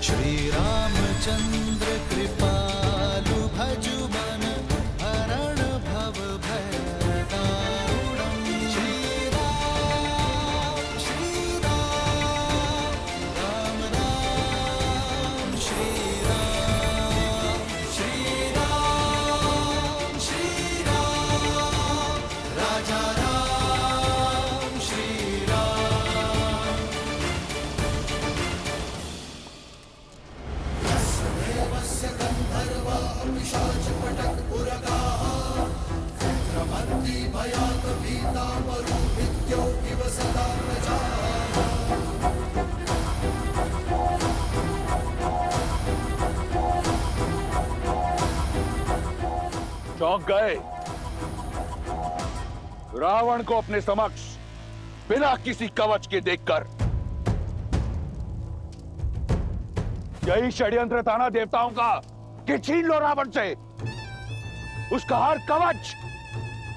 श्री रामचंद्र कृपालु भजु मन हरण भव भय दारुणम्। श्री राम राम राम श्री राम राजा राम श्री राम। देवस्य गंधर्व पिशाचपटक पुरगाः भ्रमन्ति भयात् भीता मरुभिद्यो इव सदा प्रजाः। चौंक गए रावण को अपने समक्ष बिना किसी कवच के देखकर। यही षड्यंत्र था ना देवताओं का कि छीन लो रावण से उसका हर कवच,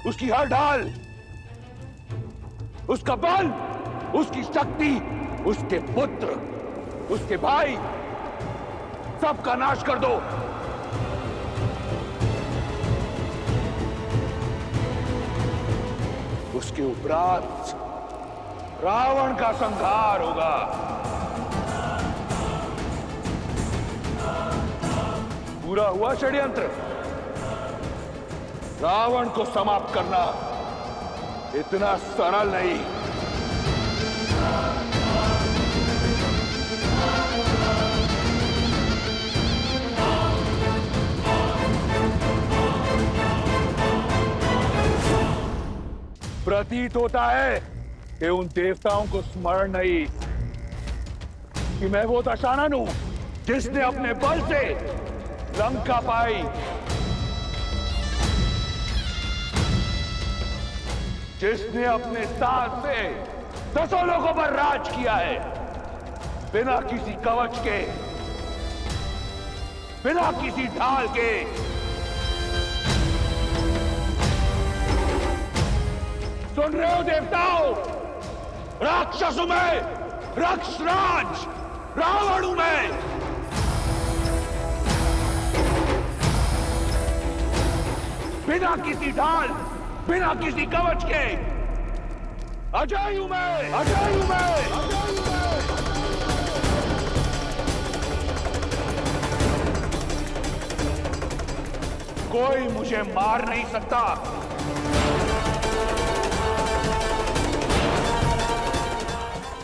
उसकी हर ढाल, उसका बल, उसकी शक्ति, उसके पुत्र, उसके भाई, सबका नाश कर दो। उसके उपरांत रावण का संहार होगा। पूरा हुआ षड्यंत्र। रावण को समाप्त करना इतना सरल नहीं। प्रतीत होता है कि उन देवताओं को स्मरण नहीं कि मैं वो दशानन हूं जिसने अपने बल से लंका पाई, जिसने अपने साथ से 10 लोगों पर राज किया है, बिना किसी कवच के, बिना किसी ढाल के। सुन रहे हो देवताओं? राक्षस हूं मैं, राक्षसराज रावण हूं मैं। बिना किसी ढाल, बिना किसी कवच के अजय हूं मैं, अजय हूं मैं, अजय हूं मैं। कोई मुझे मार नहीं सकता।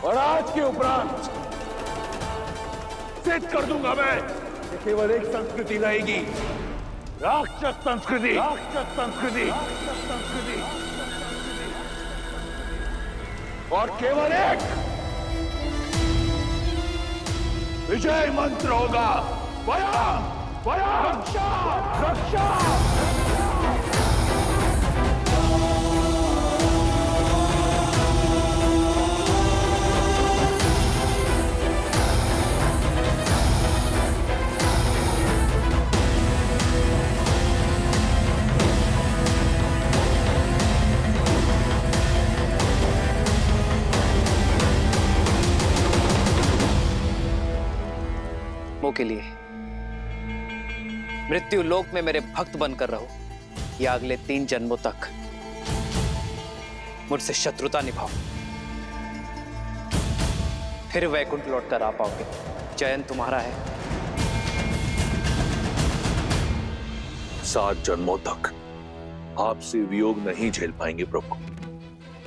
और आज के उपरांत सिद्ध कर दूंगा मैं कि केवल एक संस्कृति रहेगी, राक्षस संस्कृति, राक्षस संस्कृति, राक्षस संस्कृति। और केवल एक विजय मंत्र होगा, वया वया रक्षा रक्षा। के लिए मृत्यु लोक में मेरे भक्त बनकर रहो या अगले 3 जन्मों तक मुझसे शत्रुता निभाओ, फिर वैकुंठ लौटकर आ पाओगे। चयन तुम्हारा है। 7 जन्मों तक आपसे वियोग नहीं झेल पाएंगे प्रभु।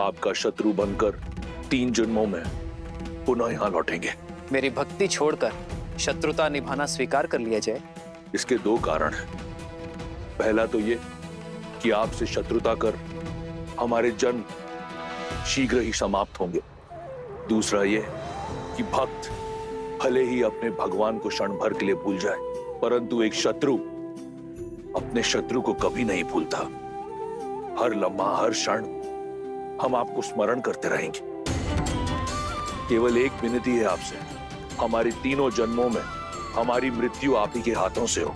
आपका शत्रु बनकर 3 जन्मों में पुनः यहां लौटेंगे। मेरी भक्ति छोड़कर शत्रुता निभाना स्वीकार कर लिया जाए। इसके 2 कारण हैं। पहला तो ये कि आपसे शत्रुता कर हमारे जन्म शीघ्र ही समाप्त होंगे। दूसरा ये कि भक्त भले ही अपने भगवान को क्षण भर के लिए भूल जाए, परंतु एक शत्रु अपने शत्रु को कभी नहीं भूलता। हर लम्हा, हर क्षण हम आपको स्मरण करते रहेंगे। केवल एक विनती है आपसे, हमारी 3 जन्मों में हमारी मृत्यु आप ही के हाथों से हो,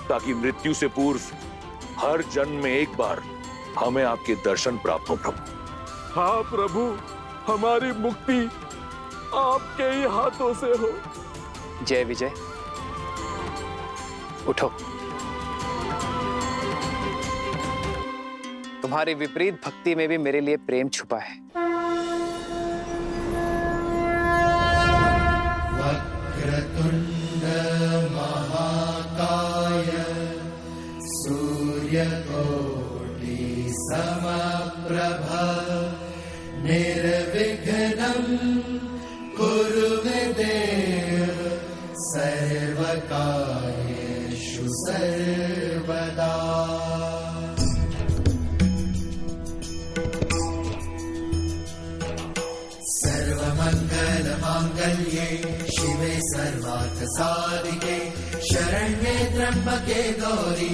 ताकि मृत्यु से पूर्व हर जन्म में एक बार हमें आपके दर्शन प्राप्त हो प्रभु। हाँ प्रभु, हमारी मुक्ति आपके ही हाथों से हो। जय विजय, उठो। तुम्हारी विपरीत भक्ति में भी मेरे लिए प्रेम छुपा है। वक्रतुंड महाकाय सूर्यकोटि समप्रभ निर्विघ्नं कुरु मे देव सर्वकार्येषु सर्वदा। सर्वमंगलमांगल्ये शिवे सर्वार्थसाधिके शरण्ये त्र्यंबके गौरी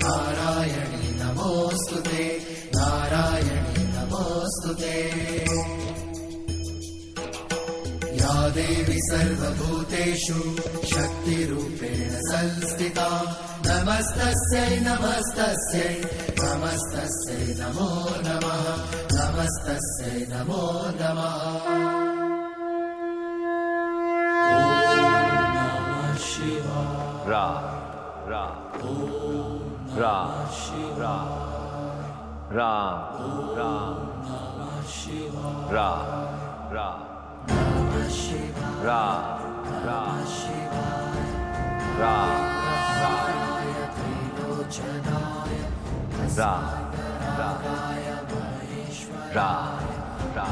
नारायणी नमोस्तुते, नारायणी नमोस्तुते। या देवी सर्वभूतेषु शक्तिरूपेण संस्थिता नमस्तस्यै नमस्तस्यै नमस्तस्यै नमो नमः, नमस्तस्यै नमो नमः। रा रा रा रा रा रा रा रा रा रा रा रा रा।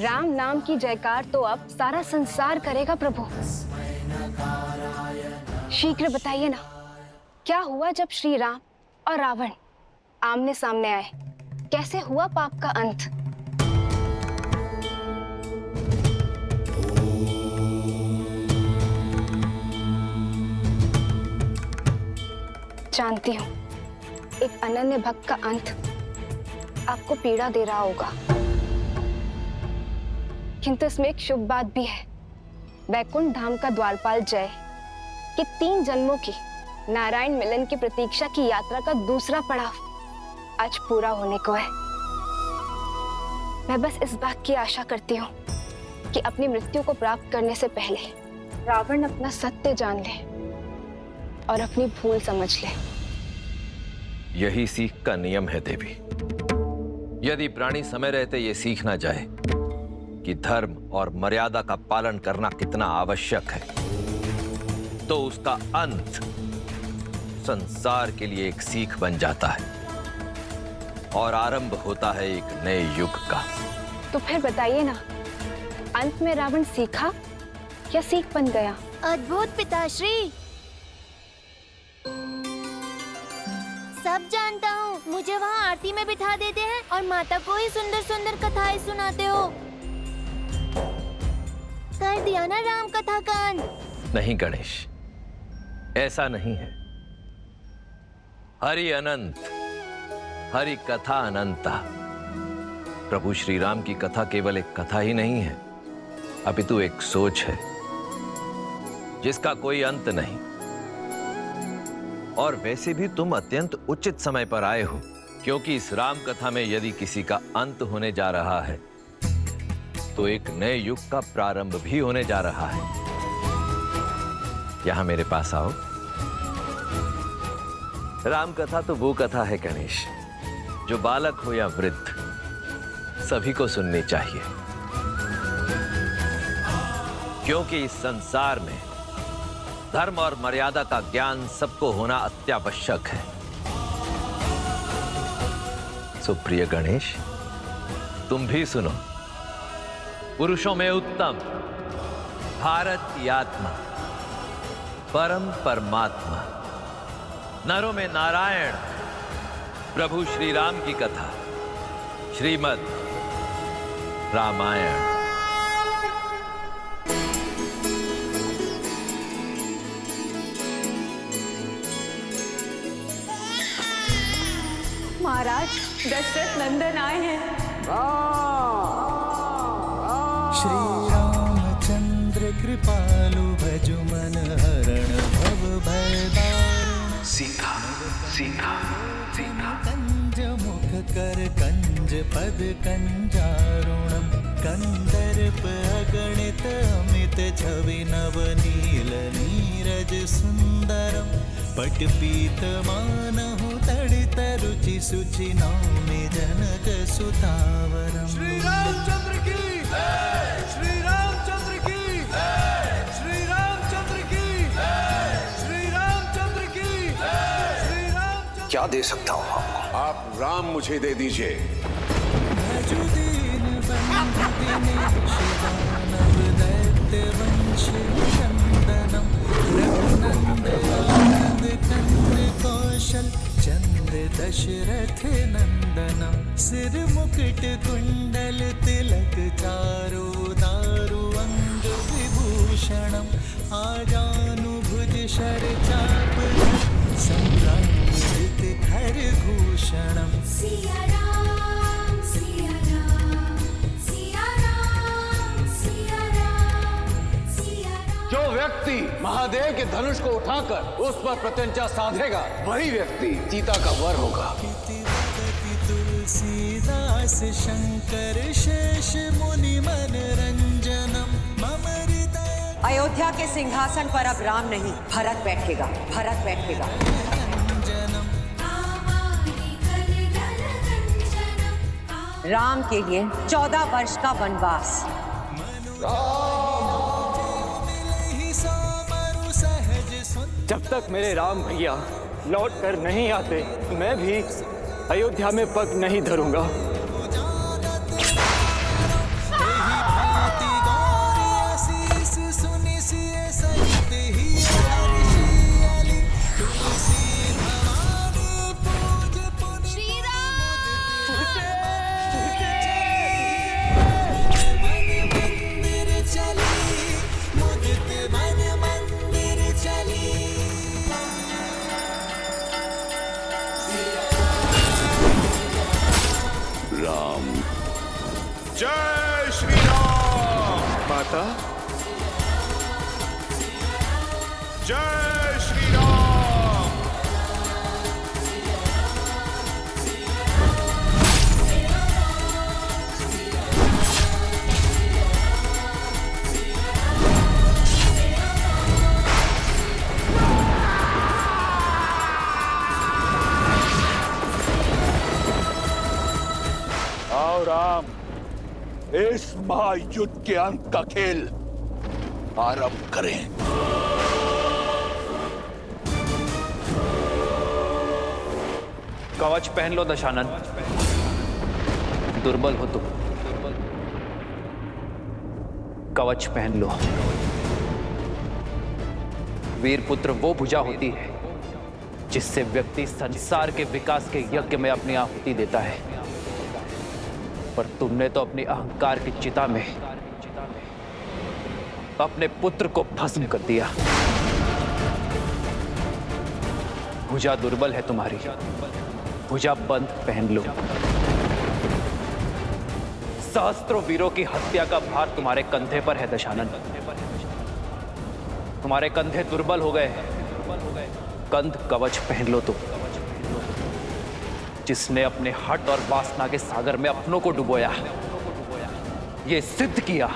राम नाम की जयकार तो अब सारा संसार करेगा प्रभु। शीघ्र बताइए ना, क्या हुआ जब श्री राम और रावण आमने सामने आए? कैसे हुआ पाप का अंत? जानती हूँ एक अनन्य भक्त का अंत आपको पीड़ा दे रहा होगा, किंतु इसमें एक शुभ बात भी है। वैकुंठ धाम का द्वारपाल जय कि 3 जन्मों की नारायण मिलन की प्रतीक्षा की यात्रा का दूसरा पड़ाव आज पूरा होने को है। मैं बस इस बात की आशा करती हूँ कि अपनी मृत्यु को प्राप्त करने से पहले रावण अपना सत्य जान ले और अपनी भूल समझ ले। यही सीख का नियम है देवी। यदि प्राणी समय रहते ये सीख ना जाए कि धर्म और मर्यादा का पालन करना कितना आवश्यक है, तो उसका अंत संसार के लिए एक सीख बन जाता है और आरंभ होता है एक नए युग का। तो फिर बताइए ना, अंत में रावण सीखा या सीख बन गया? अद्भुत पिताश्री, सब जानता हूँ। मुझे वहाँ आरती में बिठा देते हैं और माता को ही सुंदर सुंदर कथाएं सुनाते हो। कर दिया ना राम कथा का अंत? नहीं गणेश, ऐसा नहीं है। हरि अनंत, हरि कथा अनंता। प्रभु श्री राम की कथा केवल एक कथा ही नहीं है, अपितु एक सोच है जिसका कोई अंत नहीं। और वैसे भी तुम अत्यंत उचित समय पर आए हो, क्योंकि इस राम कथा में यदि किसी का अंत होने जा रहा है तो एक नए युग का प्रारंभ भी होने जा रहा है। यहां मेरे पास आओ। राम कथा तो वो कथा है गणेश, जो बालक हो या वृद्ध सभी को सुननी चाहिए, क्योंकि इस संसार में धर्म और मर्यादा का ज्ञान सबको होना अत्यावश्यक है। सुप्रिय गणेश, तुम भी सुनो। पुरुषों में उत्तम भारत की आत्मा, परम परमात्मा, नरों में नारायण, प्रभु श्री राम की कथा, श्रीमद् रामायण। महाराज, दशरथ नंदन आए हैं। श्री रामचंद्र कृपालु भजु मन हरण भव भय दारुण। सीता सीता सीता कंज मुख कर कंज पद कंजारुणम। कंदर्प अगणित अमित छवि नव नील सुन्दरं पटपीतमानहु तडितरुचि शुचि नौमि जनकसुतावरम्। श्री रामचंद्र की श्री रामचंद्र की श्री रामचंद्र की श्री रामचंद्र की श्री रामचंद्र। क्या दे सकता हूँ आपको? आप राम मुझे दे दीजिए। भजु दीन बंधु दिनेश दानव दैत्यवंशी नंदनम रघुनंदन कंद कौशल चंद्र दशरथ नंदनम सिर मुकुट कुंडल तिलक चारु दारु अंग विभूषणम आजानुभुज शर चाप संभ्रांजित खर भूषणम। सिया राम सिया राम सिया राम सिया राम सिया राम। जो व्यक्ति महादेव के धनुष को उठाकर उस पर प्रत्यंचा साधेगा वही व्यक्ति सीता का वर होगा। तुलसीदास शंकर शेष मुनि मन रंजनम मम हृदय। अयोध्या के सिंहासन पर अब राम नहीं, भरत बैठेगा, भरत बैठेगा। राम के लिए 14 वर्ष का वनवास। जब तक मेरे राम भैया लौट कर नहीं आते मैं भी अयोध्या में पग नहीं धरूंगा। जय श्री राम। माता जय श्री राम। आओ राम, इस महायुद्ध के अंत का खेल आरंभ करें। कवच पहन लो दशानन, दुर्बल हो तुम। कवच पहन लो। वीर पुत्र वो भुजा होती है जिससे व्यक्ति संसार के विकास के यज्ञ में अपनी आहुति देता है, पर तुमने तो अपनी अहंकार की चिता में अपने पुत्र को भस्म कर दिया। भुजा दुर्बल है तुम्हारी, भुजा बंद पहन लो। सहस्त्रों वीरों की हत्या का भार तुम्हारे कंधे पर है दशानन। तुम्हारे कंधे दुर्बल हो गए, कंध कवच पहन लो तुम, जिसने अपने हट और वासना के सागर में अपनों को डुबोया, ये सिद्ध किया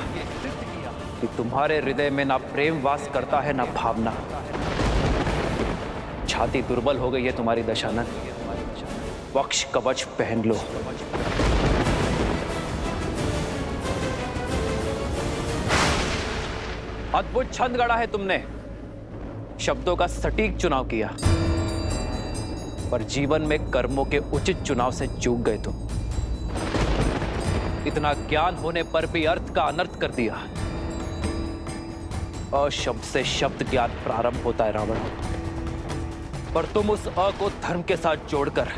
कि तुम्हारे हृदय में ना प्रेम वास करता है ना भावना। छाती दुर्बल हो गई है तुम्हारी दशानन, वक्ष कवच पहन लो। अद्भुत छंद गढ़ा है तुमने, शब्दों का सटीक चुनाव किया, पर जीवन में कर्मों के उचित चुनाव से चूक गए तुम। इतना ज्ञान होने पर भी अर्थ का अनर्थ कर दिया। अशब्द से शब्द ज्ञान प्रारंभ होता है रावण, पर तुम उस अ को धर्म के साथ जोड़कर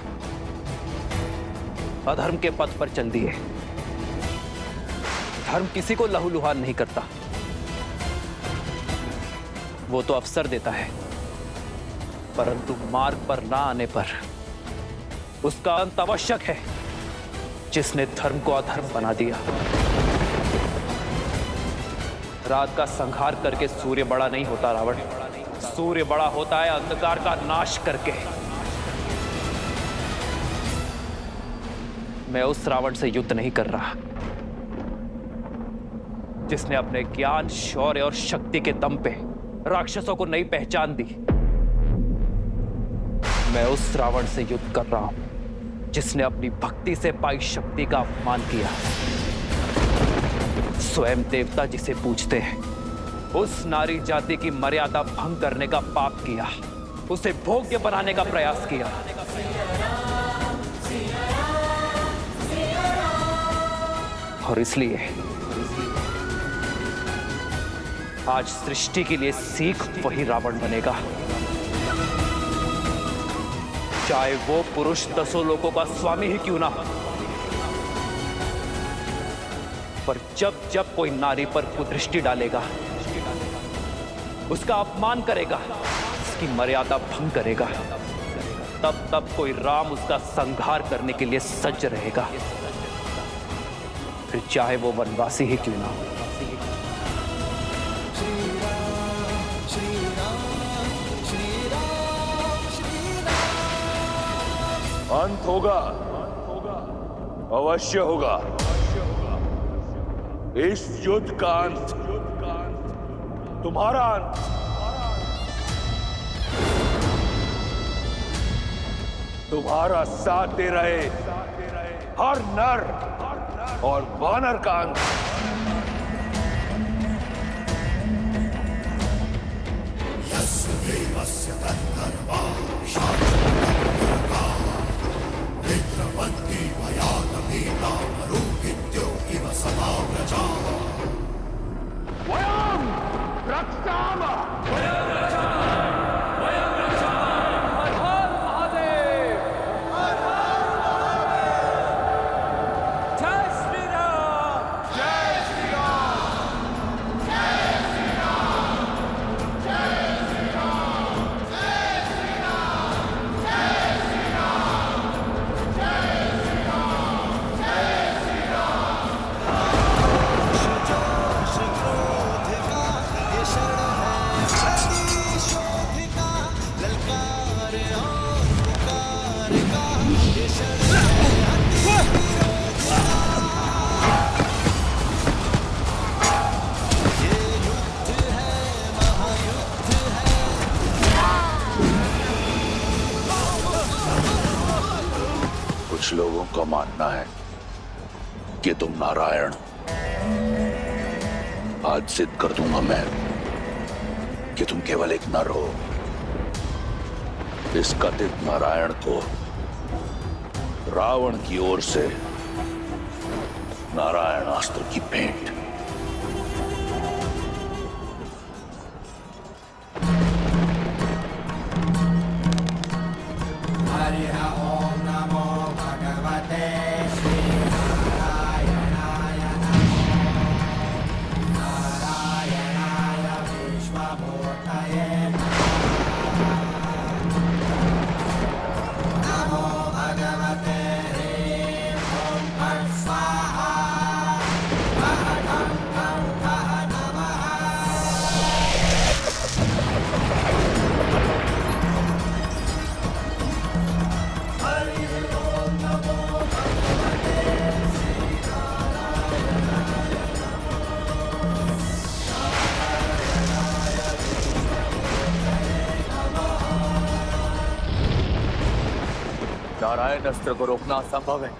अधर्म के पथ पर चल दिए। धर्म किसी को लहूलुहान नहीं करता, वो तो अवसर देता है, परंतु मार्ग पर ना आने पर उसका अंत आवश्यक है। जिसने धर्म को अधर्म बना दिया। रात का संहार करके सूर्य बड़ा नहीं होता रावण, सूर्य बड़ा होता है अंधकार का नाश करके। मैं उस रावण से युद्ध नहीं कर रहा जिसने अपने ज्ञान, शौर्य और शक्ति के दम पे राक्षसों को नई पहचान दी। मैं उस रावण से युद्ध कर रहा हूं जिसने अपनी भक्ति से पाई शक्ति का अपमान किया। स्वयं देवता जिसे पूजते हैं, उस नारी जाति की मर्यादा भंग करने का पाप किया, उसे भोग्य बनाने का प्रयास किया। और इसलिए आज सृष्टि के लिए सीख वही रावण बनेगा, चाहे वो पुरुष 10 लोकों का स्वामी ही क्यों ना हो। पर जब जब कोई नारी पर कुदृष्टि डालेगा, उसका अपमान करेगा, उसकी मर्यादा भंग करेगा, तब तब कोई राम उसका संहार करने के लिए सज्ज रहेगा, फिर चाहे वो वनवासी ही क्यों ना हो। अंत होगा, अवश्य होगा। इस युद्ध का अंत तुम्हारा अंत। तुम्हारा साथ दे रहे हर नर और वानर का अंत। कुछ लोगों का मानना है कि तुम नारायण हो। आज सिद्ध कर दूंगा मैं कि तुम केवल एक नर हो। इस कथित नारायण को रावण की ओर से नारायण अस्त्र की भेंट। नारायण अस्त्र को रोकना असंभव है।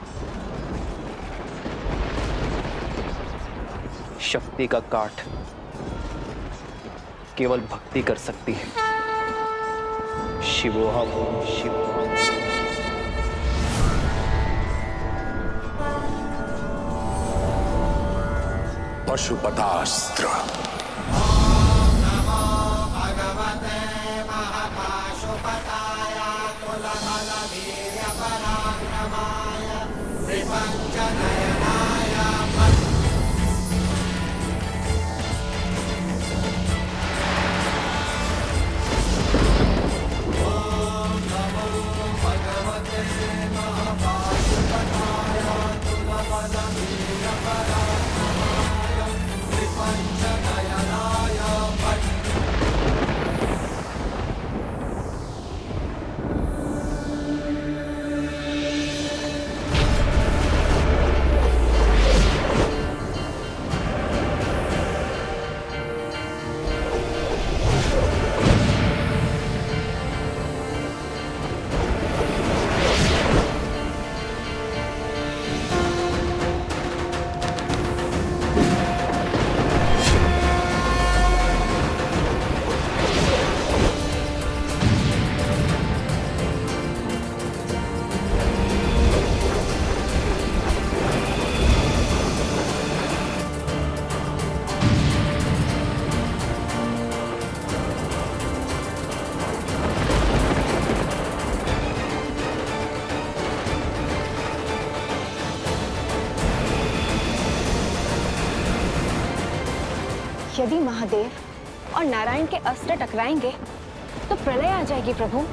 शक्ति का काट केवल भक्ति कर सकती है। शिवोहम शिवोहम। पशुपतास्त्र। Pancha यदि महादेव और नारायण के अस्त्र टकराएंगे तो प्रलय आ जाएगी प्रभु।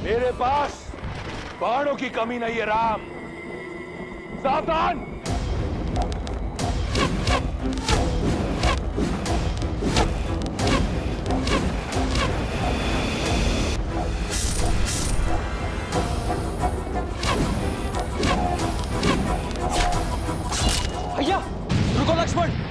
मेरे पास बाणों की कमी नहीं है राम। सावधान! भैया रुको लक्ष्मण।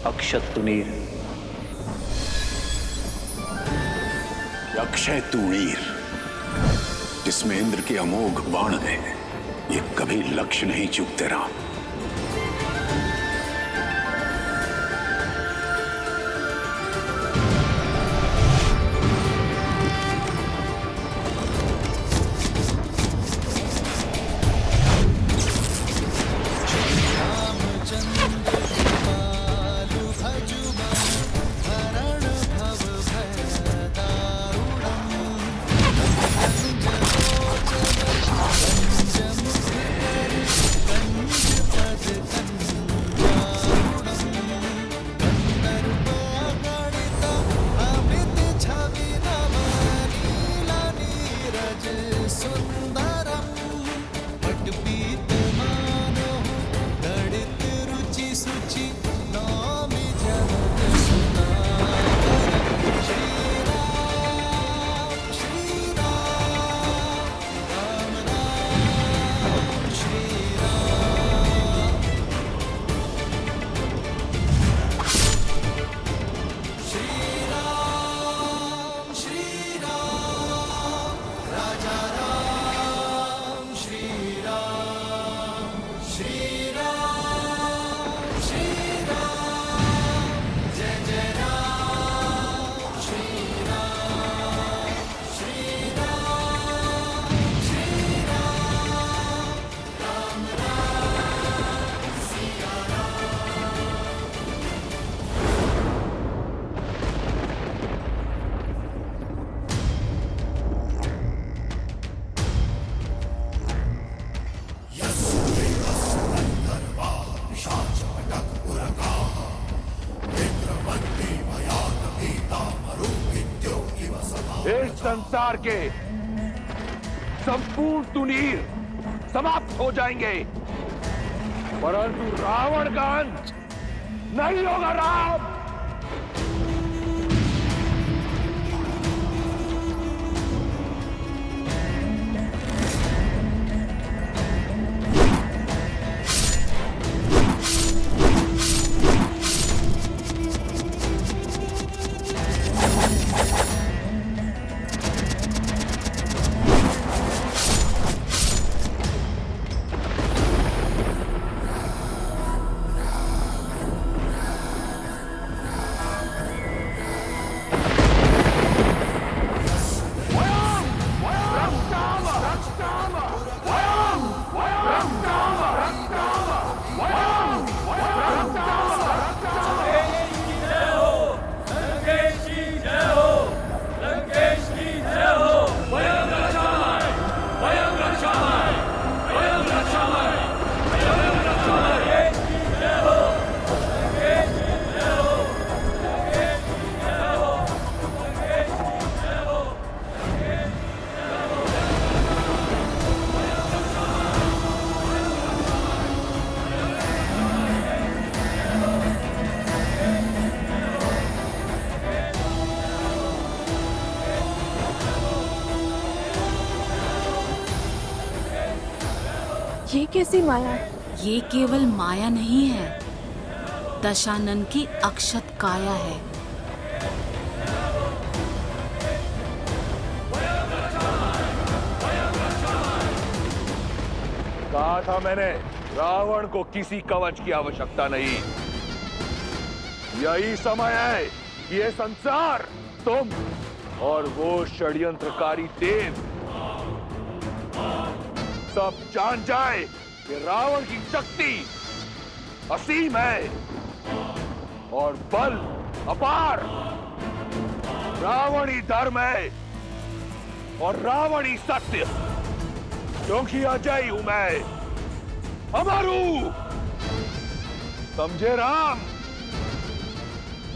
अक्षत तुनीर। अक्षय तूणीर जिसमें इंद्र के अमोघ बाण है, ये कभी लक्ष्य नहीं चूकते राम। इस संसार के संपूर्ण तुनीर समाप्त हो जाएंगे, परंतु रावण का अंत नहीं होगा राम। ये कैसी माया है? ये केवल माया नहीं है, दशानन की अक्षत काया है। कहा था मैंने, रावण को किसी कवच की आवश्यकता नहीं। यही समय है कि ये संसार, तुम और वो षड्यंत्रकारी देव सब जान जाए कि रावण की शक्ति असीम है और बल अपार। रावण ही धर्म है और रावण ही सत्य, क्योंकि अजय हूं मैं, अमर हूं। समझे राम?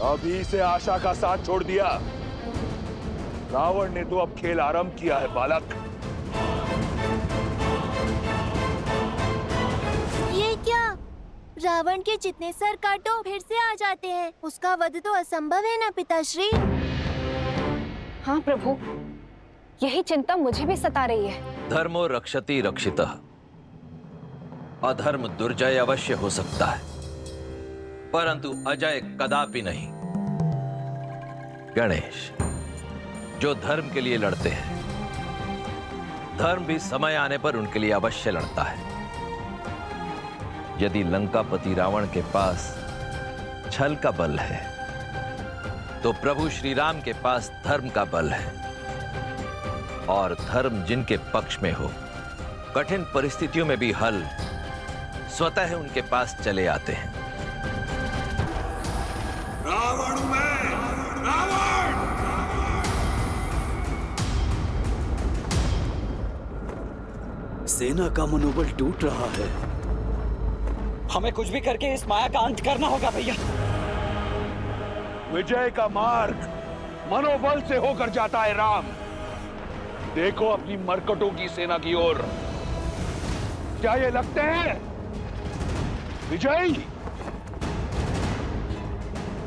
अभी से आशा का साथ छोड़ दिया। रावण ने तो अब खेल आरंभ किया है बालक। ये क्या? रावण के जितने सर काटो फिर से आ जाते हैं। उसका वध तो असंभव है ना पिताश्री? हाँ प्रभु, यही चिंता मुझे भी सता रही है। धर्मो रक्षति रक्षितः। अधर्म दुर्जय अवश्य हो सकता है, परंतु अजय कदापि नहीं। गणेश, जो धर्म के लिए लड़ते हैं, धर्म भी समय आने पर उनके लिए अवश्य लड़ता है। यदि लंकापति रावण के पास छल का बल है, तो प्रभु श्री राम के पास धर्म का बल है। और धर्म जिनके पक्ष में हो, कठिन परिस्थितियों में भी हल स्वतः उनके पास चले आते हैं। रावण में रावण! सेना का मनोबल टूट रहा है। हमें कुछ भी करके इस माया का अंत करना होगा भैया। विजय का मार्ग मनोबल से होकर जाता है राम। देखो अपनी मरकटों की सेना की ओर। क्या ये लगते हैं विजयी?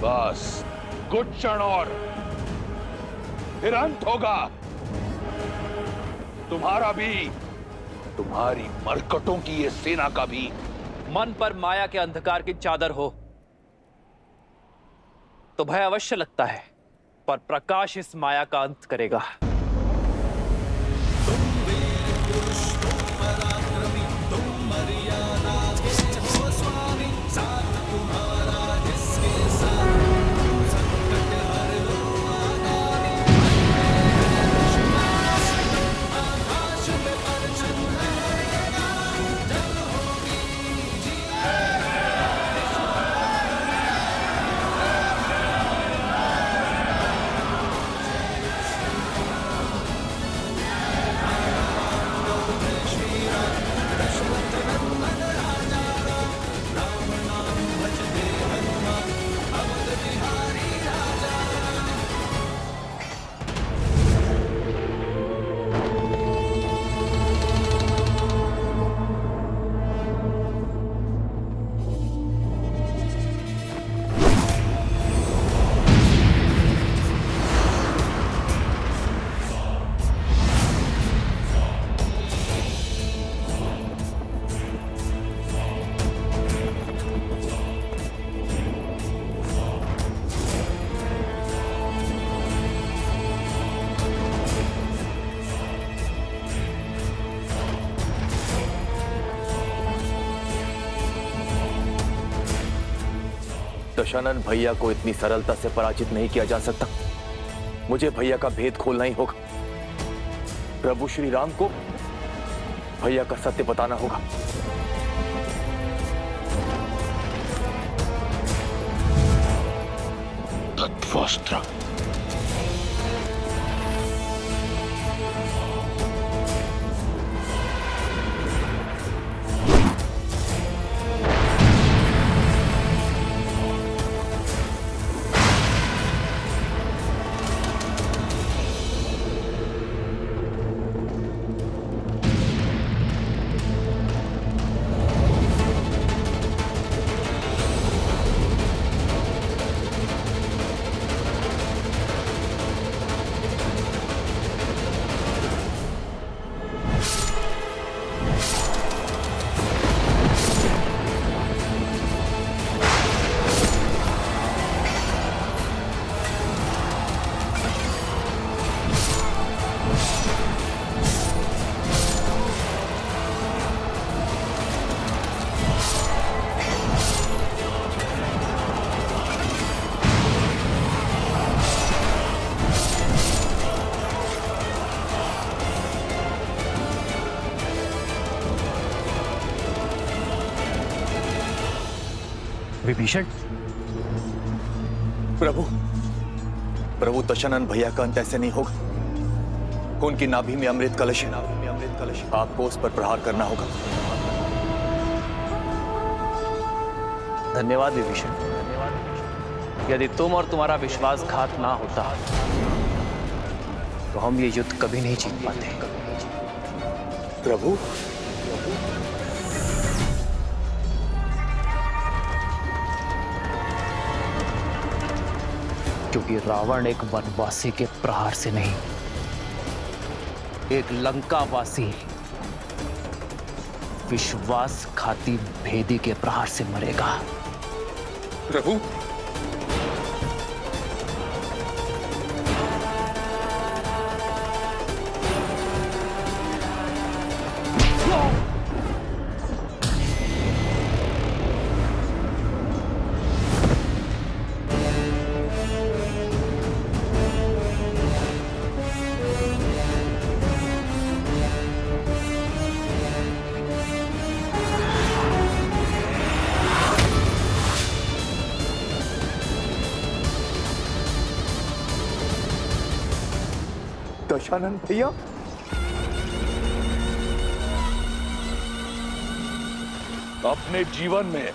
बस कुछ क्षण और, फिर अंत होगा तुम्हारा भी, तुम्हारी मरकटों की ये सेना का भी। मन पर माया के अंधकार की चादर हो तो भय अवश्य लगता है, पर प्रकाश इस माया का अंत करेगा। दशानन भैया को इतनी सरलता से पराजित नहीं किया जा सकता। मुझे भैया का भेद खोलना ही होगा। प्रभु श्री राम को भैया का सत्य बताना होगा। तत्वस्त्र। विभीषण, प्रभु दशानन भैया का अंत ऐसे नहीं होगा। उनकी नाभि में अमृत कलश है, आपको उस पर प्रहार करना होगा। धन्यवाद विभीषण। यदि तुम और तुम्हारा विश्वासघात ना होता तो हम ये युद्ध कभी नहीं जीत पाते। प्रभु, क्योंकि रावण एक वनवासी के प्रहार से नहीं, एक लंकावासी विश्वासघाती भेदी के प्रहार से मरेगा। प्रभु, दशानन भैया, अपने जीवन में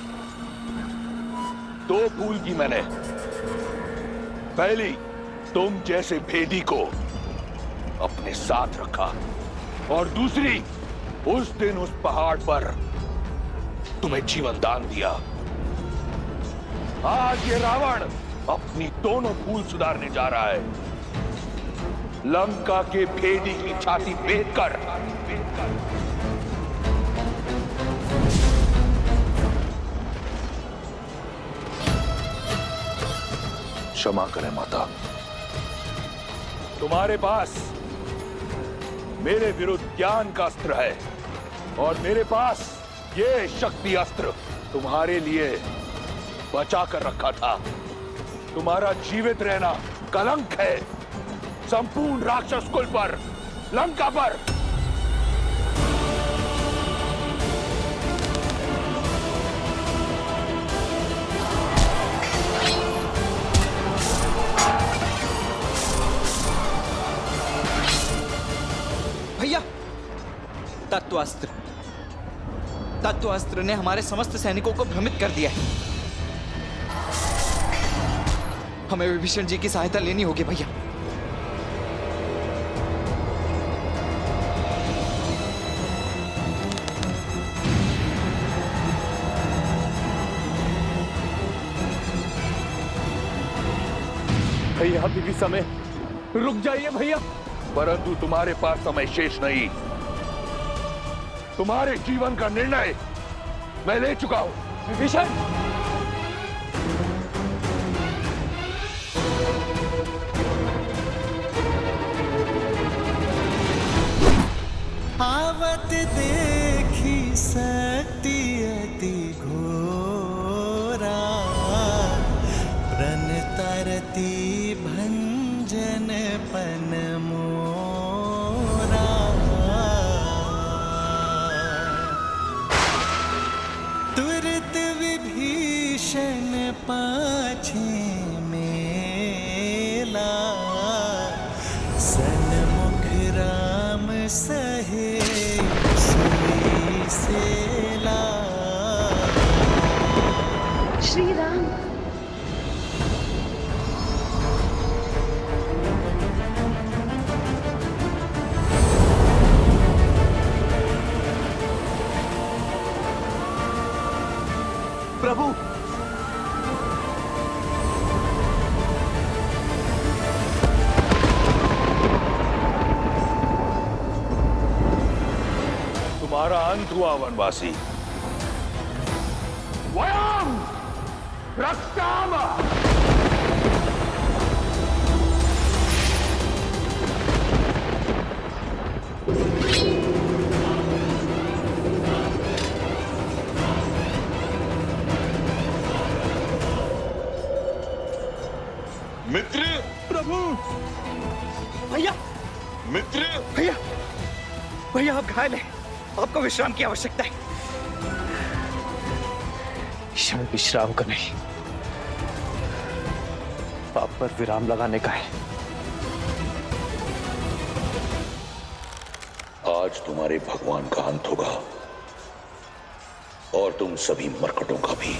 दो भूल की मैंने। पहली, तुम जैसे भेदी को अपने साथ रखा, और दूसरी, उस दिन उस पहाड़ पर तुम्हें जीवन दान दिया। आज ये रावण अपनी दोनों भूल सुधारने जा रहा है। लंका के भेदी की छाती भेद कर क्षमा करें माता। तुम्हारे पास मेरे विरुद्ध ज्ञान का अस्त्र है, और मेरे पास ये शक्ति अस्त्र तुम्हारे लिए बचा कर रखा था। तुम्हारा जीवित रहना कलंक है संपूर्ण राक्षस कुल पर, लंका पर। भैया, तत्वास्त्र ने हमारे समस्त सैनिकों को भ्रमित कर दिया है। हमें विभीषण जी की सहायता लेनी होगी भैया। भैया अभी भी समय, रुक जाइए भैया। परंतु तुम्हारे पास समय शेष नहीं। तुम्हारे जीवन का निर्णय मैं ले चुका हूं। विभीषण, आवत देखी शक्ति अति घोरा, प्रण तरती भंजन पन मोरा। तुरत विभीषण पाछे मेला, सन्मुख राम सहे सुई सेला। श्री राम, प्रभु, तुम्हारा अंत हुआ वनवासी। वयम रक्षाम। मित्र, प्रभु, भैया, मित्र, भैया, भैया आप घायल हैं, आपको विश्राम की आवश्यकता है। क्षण विश्राम का नहीं, पाप पर विराम लगाने का है। आज तुम्हारे भगवान का अंत होगा और तुम सभी मरकटों का भी।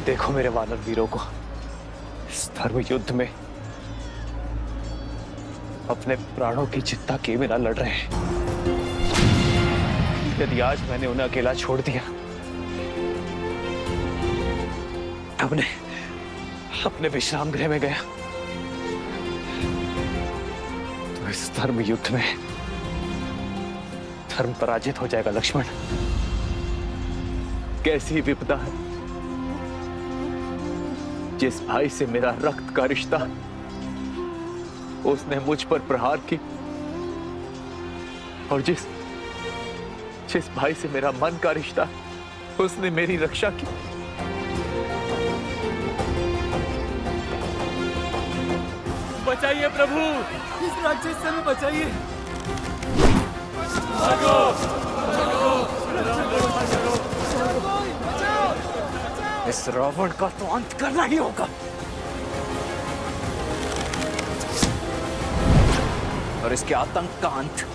देखो मेरे वानर वीरों को इस धर्म युद्ध में अपने प्राणों की चिंता किए बिना लड़ रहे हैं। यदि आज मैंने उन्हें अकेला छोड़ दिया, अपने विश्राम गृह में गया, तो इस धर्म युद्ध में धर्म पराजित हो जाएगा। लक्ष्मण, कैसी विपदा है। जिस भाई से मेरा रक्त का रिश्ता, उसने मुझ पर प्रहार की, और जिस भाई से मेरा मन का रिश्ता, उसने मेरी रक्षा की। बचाइए प्रभु, इस राक्षस से हमें बचाइए। भागो, भागो, इस रावण का तो अंत करना ही होगा, और इसके आतंक का अंत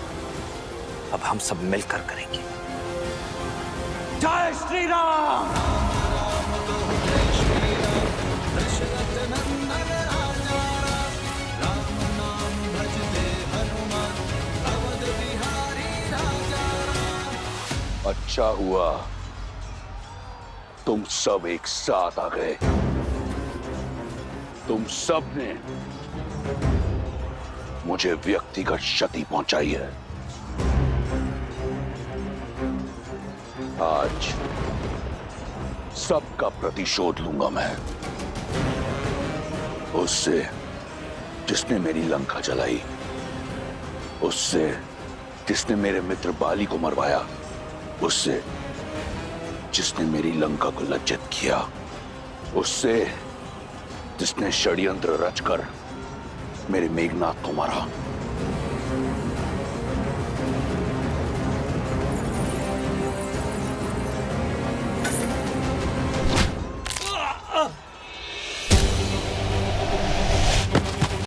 अब हम सब मिलकर करेंगे। जय श्री राम। अच्छा हुआ तुम सब एक साथ आ गए। तुम सब ने मुझे व्यक्तिगत क्षति पहुंचाई है। आज सबका प्रतिशोध लूंगा मैं, उससे जिसने मेरी लंका जलाई, उससे जिसने मेरे मित्र बाली को मरवाया, उससे जिसने मेरी लंका को लज्जित किया, उससे जिसने षड्यंत्र रचकर मेरे मेघनाथ को मारा,